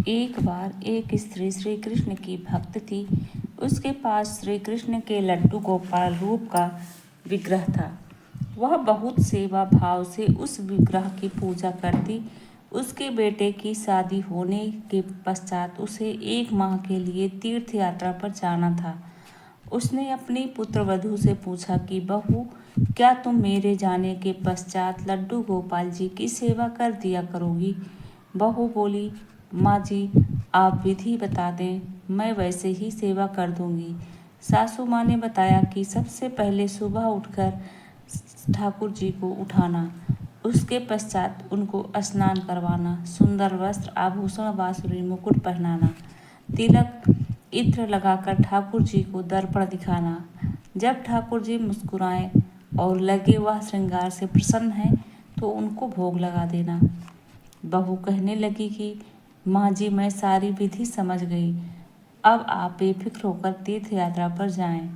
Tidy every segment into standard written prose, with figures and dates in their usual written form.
एक बार एक स्त्री श्री कृष्ण की भक्त थी। उसके पास श्री कृष्ण के लड्डू गोपाल रूप का विग्रह था। वह बहुत सेवा भाव से उस विग्रह की पूजा करती। उसके बेटे की शादी होने के पश्चात उसे 1 माह के लिए तीर्थ यात्रा पर जाना था। उसने अपनी पुत्रवधू से पूछा कि बहू, क्या तुम मेरे जाने के पश्चात लड्डू गोपाल जी की सेवा कर दिया करोगी? बहू बोली, माँ जी, आप विधि बता दें, मैं वैसे ही सेवा कर दूंगी। सासू माँ ने बताया कि सबसे पहले सुबह उठकर ठाकुर जी को उठाना, उसके पश्चात उनको स्नान करवाना, सुंदर वस्त्र आभूषण बांसुरी मुकुट पहनाना, तिलक इत्र लगाकर ठाकुर जी को दर्पण दिखाना। जब ठाकुर जी मुस्कुराएं और लगे वह श्रृंगार से प्रसन्न हैं तो उनको भोग लगा देना। बहू कहने लगी कि माँ जी, मैं सारी विधि समझ गई, अब आप बेफिक्र होकर तीर्थ यात्रा पर जाएं।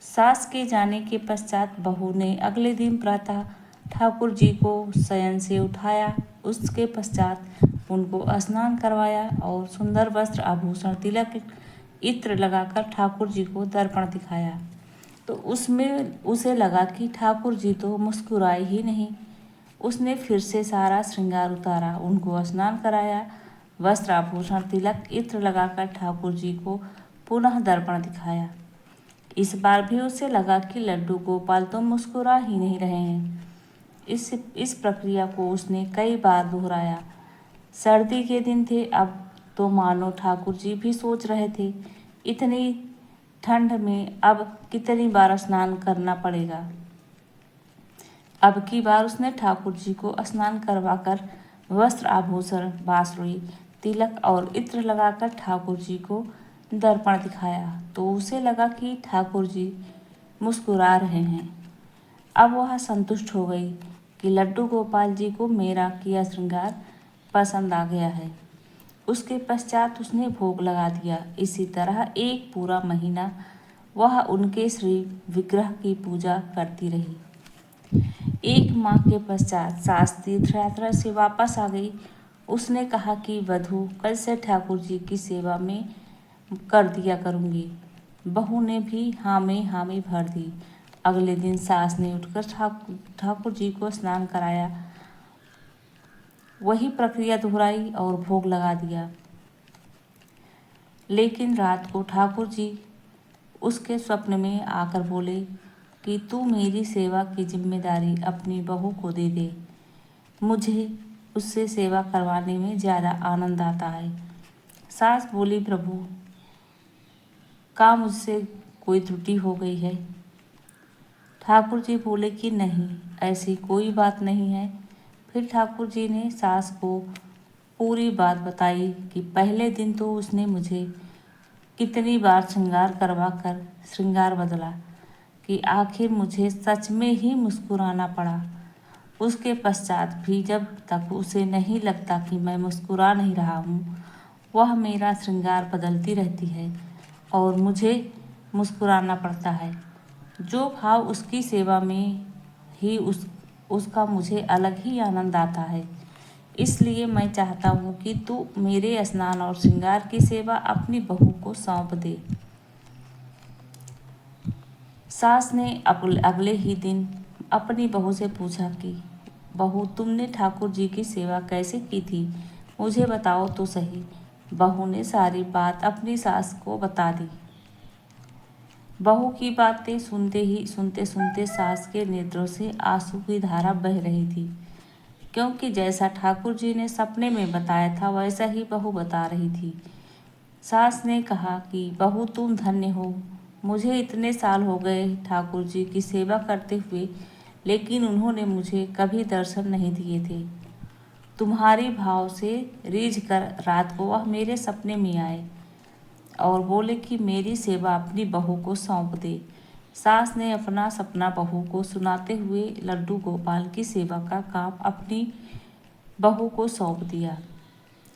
सास के जाने के पश्चात बहू ने अगले दिन प्रातः ठाकुर जी को शयन से उठाया। उसके पश्चात उनको स्नान करवाया और सुंदर वस्त्र आभूषण तिलक इत्र लगाकर ठाकुर जी को दर्पण दिखाया। तो उसमें उसे लगा कि ठाकुर जी तो मुस्कुराए ही नहीं। उसने फिर से सारा श्रृंगार उतारा, उनको स्नान कराया, वस्त्र आभूषण तिलक इत्र लगाकर ठाकुर जी को पुनः दर्पण दिखाया। इस बार भी उसे लगा कि लड्डू गोपाल तो मुस्कुरा ही नहीं रहे हैं। इस प्रक्रिया को उसने कई बार दोहराया। सर्दी के दिन थे, अब तो मानो ठाकुर जी भी सोच रहे थे, इतनी ठंड में अब कितनी बार स्नान करना पड़ेगा। अब की बार उसने ठाकुर जी को स्नान करवाकर वस्त्र आभूषण बांसुरी तिलक और इत्र लगाकर ठाकुर जी को दर्पण दिखाया तो उसे लगा कि ठाकुर जी मुस्कुरा रहे हैं। अब वह संतुष्ट हो गई कि लड्डू गोपाल जी को मेरा किया श्रृंगार पसंद आ गया है। उसके पश्चात उसने भोग लगा दिया। इसी तरह 1 पूरा महीना वह उनके श्री विग्रह की पूजा करती रही। 1 माह के पश्चात सास तीर्थ यात्रा से वापस आ गई। उसने कहा कि वधू, कल से ठाकुर जी की सेवा में कर दिया करूँगी। बहू ने भी हाँ में हामी भर दी। अगले दिन सास ने उठकर ठाकुर जी को स्नान कराया, वही प्रक्रिया दोहराई और भोग लगा दिया। लेकिन रात को ठाकुर जी उसके स्वप्न में आकर बोले कि तू मेरी सेवा की जिम्मेदारी अपनी बहू को दे दे, मुझे उससे सेवा करवाने में ज़्यादा आनंद आता है। सास बोली, प्रभु, का मुझसे कोई त्रुटि हो गई है? ठाकुर जी बोले कि नहीं, ऐसी कोई बात नहीं है। फिर ठाकुर जी ने सास को पूरी बात बताई कि पहले दिन तो उसने मुझे कितनी बार श्रृंगार करवा कर श्रृंगार बदला कि आखिर मुझे सच में ही मुस्कुराना पड़ा। उसके पश्चात भी जब तक उसे नहीं लगता कि मैं मुस्कुरा नहीं रहा हूँ, वह मेरा श्रृंगार बदलती रहती है और मुझे मुस्कुराना पड़ता है। जो भाव उसकी सेवा में ही उसका मुझे अलग ही आनंद आता है। इसलिए मैं चाहता हूँ कि तू मेरे स्नान और श्रृंगार की सेवा अपनी बहू को सौंप दे। सास ने अगले ही दिन अपनी बहू से पूछा कि बहू, तुमने ठाकुर जी की सेवा कैसे की थी, मुझे बताओ तो सही। बहू ने सारी बात अपनी सास को बता दी। बहू की बातें सुनते सुनते सास के नेत्रों से आंसू की धारा बह रही थी, क्योंकि जैसा ठाकुर जी ने सपने में बताया था वैसा ही बहू बता रही थी। सास ने कहा कि बहू, तुम धन्य हो। मुझे इतने साल हो गए ठाकुर जी की सेवा करते हुए, लेकिन उन्होंने मुझे कभी दर्शन नहीं दिए थे। तुम्हारी भाव से रीझ कर रात को वह मेरे सपने में आए और बोले कि मेरी सेवा अपनी बहू को सौंप दे। सास ने अपना सपना बहू को सुनाते हुए लड्डू गोपाल की सेवा का काम अपनी बहू को सौंप दिया।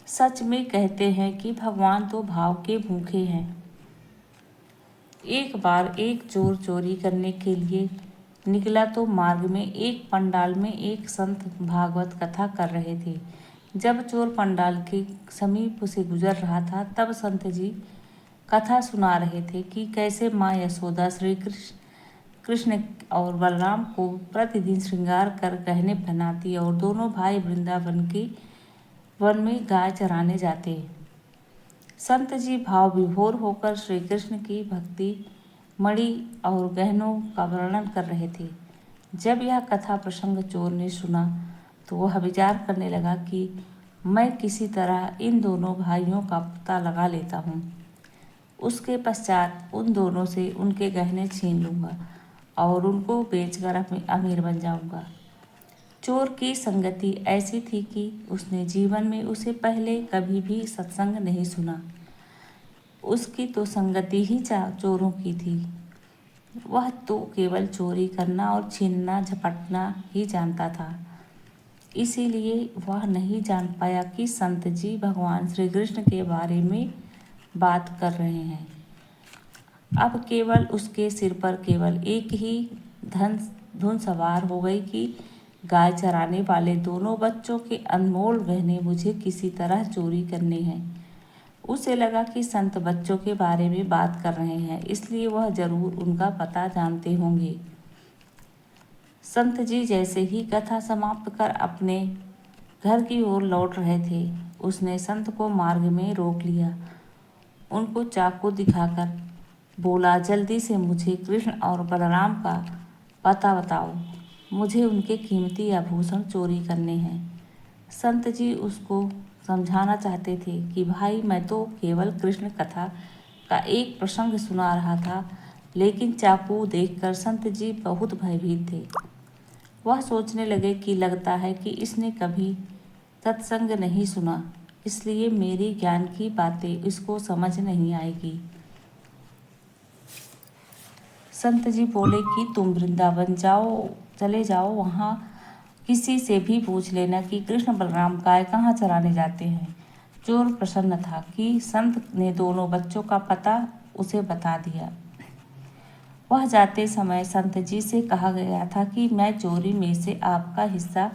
सच में कहते हैं कि भगवान तो भाव के भूखे हैं। एक बार एक चोर चोरी करने के लिए निकला तो मार्ग में एक पंडाल में एक संत भागवत कथा कर रहे थे। जब चोर पंडाल के समीप से गुजर रहा था तब संत जी कथा सुना रहे थे कि कैसे माँ यशोदा श्री कृष्ण और बलराम को प्रतिदिन श्रृंगार कर गहने पहनाती और दोनों भाई वृंदावन के वन में गाय चराने जाते। संत जी भाव विभोर होकर श्री कृष्ण की भक्ति मणि और गहनों का वर्णन कर रहे थे। जब यह कथा प्रसंग चोर ने सुना तो वह विचार करने लगा कि मैं किसी तरह इन दोनों भाइयों का पता लगा लेता हूँ। उसके पश्चात उन दोनों से उनके गहने छीन लूँगा और उनको बेचकर अमीर बन जाऊँगा। चोर की संगति ऐसी थी कि उसने जीवन में उसे पहले कभी भी सत्संग नहीं सुना। उसकी तो संगति ही चोरों की थी। वह तो केवल चोरी करना और छीनना झपटना ही जानता था। इसीलिए वह नहीं जान पाया कि संत जी भगवान श्री कृष्ण के बारे में बात कर रहे हैं। अब केवल उसके सिर पर केवल एक ही धुन सवार हो गई कि गाय चराने वाले दोनों बच्चों के अनमोल गहने मुझे किसी तरह चोरी करने हैं। उसे लगा कि संत बच्चों के बारे में बात कर रहे हैं, इसलिए वह जरूर उनका पता जानते होंगे। संत जी जैसे ही कथा समाप्त कर अपने घर की ओर लौट रहे थे, उसने संत को मार्ग में रोक लिया। उनको चाकू दिखाकर बोला, जल्दी से मुझे कृष्ण और बलराम का पता बताओ, मुझे उनके कीमती आभूषण चोरी करने हैं। संत जी उसको समझाना चाहते थे कि भाई, मैं तो केवल कृष्ण कथा का एक प्रसंग सुना रहा था, लेकिन चाकू देखकर संत जी बहुत भयभीत थे। वह सोचने लगे कि लगता है कि इसने कभी सत्संग नहीं सुना, इसलिए मेरी ज्ञान की बातें इसको समझ नहीं आएगी। संत जी बोले कि तुम वृंदावन चले जाओ, वहाँ किसी से भी पूछ लेना कि कृष्ण बलराम गाय कहाँ चराने जाते हैं। चोर प्रसन्न था कि संत ने दोनों बच्चों का पता उसे बता दिया। वह जाते समय संत जी से कहा गया था कि मैं चोरी में से आपका हिस्सा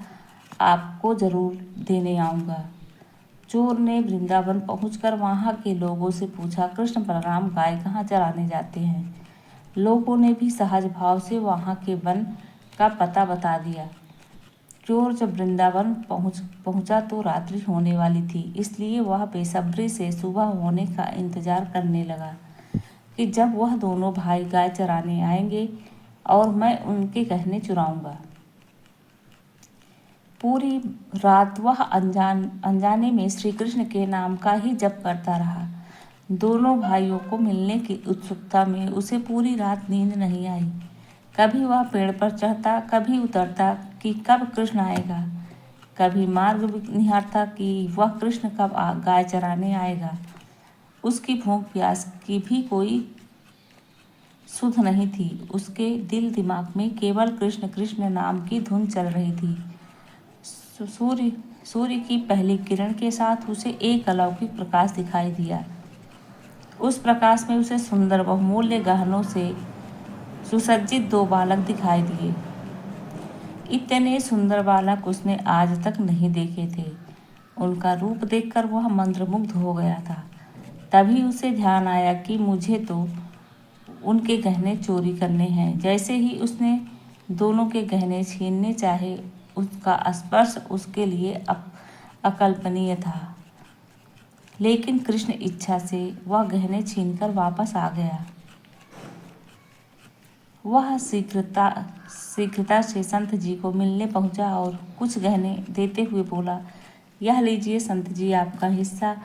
आपको जरूर देने आऊँगा। चोर ने वृंदावन पहुंचकर वहां के लोगों से पूछा, कृष्ण बलराम गाय कहाँ चराने जाते हैं। लोगों ने भी सहज भाव से वहां के वन का पता बता दिया। चोर जब वृंदावन पहुंचा तो रात्रि होने वाली थी, इसलिए वह बेसब्री से सुबह होने का इंतजार करने लगा कि जब वह दोनों भाई गाय चराने आएंगे और मैं उनके गहने चुराऊंगा। पूरी रात वह अनजाने में श्री कृष्ण के नाम का ही जप करता रहा। दोनों भाइयों को मिलने की उत्सुकता में उसे पूरी रात नींद नहीं आई। कभी वह पेड़ पर चढ़ता, कभी उतरता कि कब कृष्ण आएगा, कभी मार्ग निहारता कि वह कृष्ण कब गाय चराने आएगा। उसकी भूख प्यास की भी कोई सुध नहीं थी। उसके दिल दिमाग में केवल कृष्ण कृष्ण नाम की धुन चल रही थी। सूर्य की पहली किरण के साथ उसे एक अलौकिक प्रकाश दिखाई दिया। उस प्रकाश में उसे सुंदर बहुमूल्य गहनों से सुसज्जित दो बालक दिखाई दिए। इतने सुंदर बालक उसने आज तक नहीं देखे थे। उनका रूप देखकर वह मंत्रमुग्ध हो गया था। तभी उसे ध्यान आया कि मुझे तो उनके गहने चोरी करने हैं। जैसे ही उसने दोनों के गहने छीनने चाहे, उसका स्पर्श उसके लिए अकल्पनीय था, लेकिन कृष्ण इच्छा से वह गहने छीनकर वापस आ गया। वह शीघ्रता से संत जी को मिलने पहुंचा और कुछ गहने देते हुए बोला, यह लीजिए संत जी, आपका हिस्सा।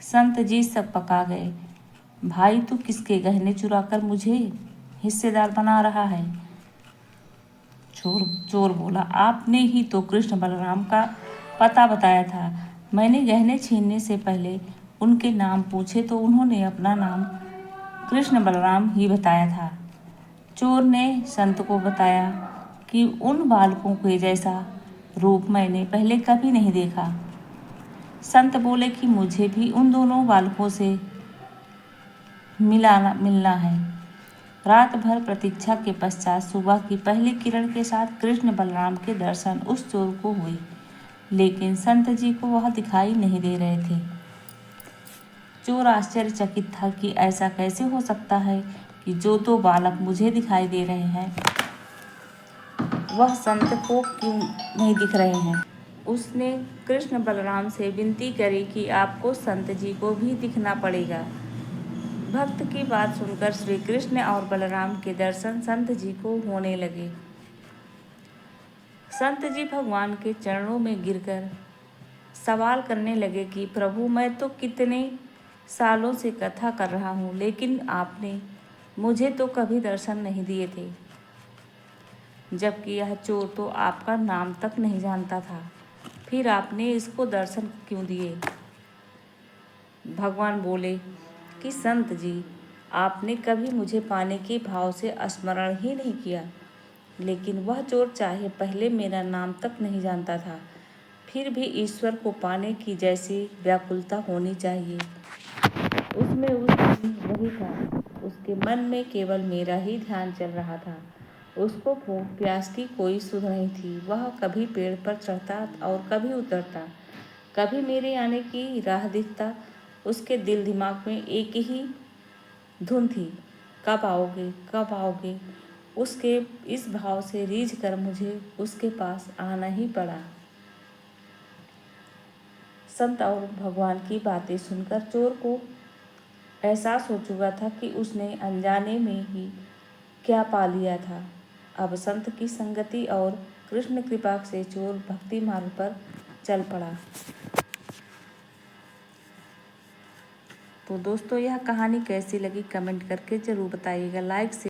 संत जी सब पका गए। भाई, तू किसके गहने चुराकर मुझे हिस्सेदार बना रहा है। चोर बोला, आपने ही तो कृष्ण बलराम का पता बताया था। मैंने गहने छीनने से पहले उनके नाम पूछे तो उन्होंने अपना नाम कृष्ण बलराम ही बताया था। चोर ने संत को बताया कि उन बालकों के जैसा रूप मैंने पहले कभी नहीं देखा। संत बोले कि मुझे भी उन दोनों बालकों से मिलना है। रात भर प्रतीक्षा के पश्चात सुबह की पहली किरण के साथ कृष्ण बलराम के दर्शन उस चोर को हुए। लेकिन संत जी को वह दिखाई नहीं दे रहे थे। चोर आश्चर्यचकित था कि ऐसा कैसे हो सकता है कि जो दो बालक मुझे दिखाई दे रहे हैं वह संत को क्यों नहीं दिख रहे हैं। उसने कृष्ण बलराम से विनती करी कि आपको संत जी को भी दिखना पड़ेगा। भक्त की बात सुनकर श्री कृष्ण और बलराम के दर्शन संत जी को होने लगे। संत जी भगवान के चरणों में गिरकर सवाल करने लगे कि प्रभु, मैं तो कितने सालों से कथा कर रहा हूँ, लेकिन आपने मुझे तो कभी दर्शन नहीं दिए थे, जबकि यह चोर तो आपका नाम तक नहीं जानता था, फिर आपने इसको दर्शन क्यों दिए। भगवान बोले कि संत जी, आपने कभी मुझे पाने के भाव से स्मरण ही नहीं किया, लेकिन वह चोर चाहे पहले मेरा नाम तक नहीं जानता था, फिर भी ईश्वर को पाने की जैसी व्याकुलता होनी चाहिए, उसमें उस दिन वही था। उसके मन में केवल मेरा ही ध्यान चल रहा था। उसको भूख प्यास की कोई सुध नहीं थी। वह कभी पेड़ पर चढ़ता और कभी उतरता, कभी मेरे आने की राह देखता। उसके दिल दिमाग में एक ही धुन थी, कब आओगे, कब आओगे। उसके इस भाव से रीझ कर मुझे उसके पास आना ही पड़ा। संत और भगवान की बातें सुनकर चोर को एहसास हो चुका था कि उसने अनजाने में ही क्या पा लिया था। अब संत की संगति और कृष्ण कृपा से चोर भक्ति मार्ग पर चल पड़ा। तो दोस्तों, यह कहानी कैसी लगी कमेंट करके ज़रूर बताइएगा। लाइक से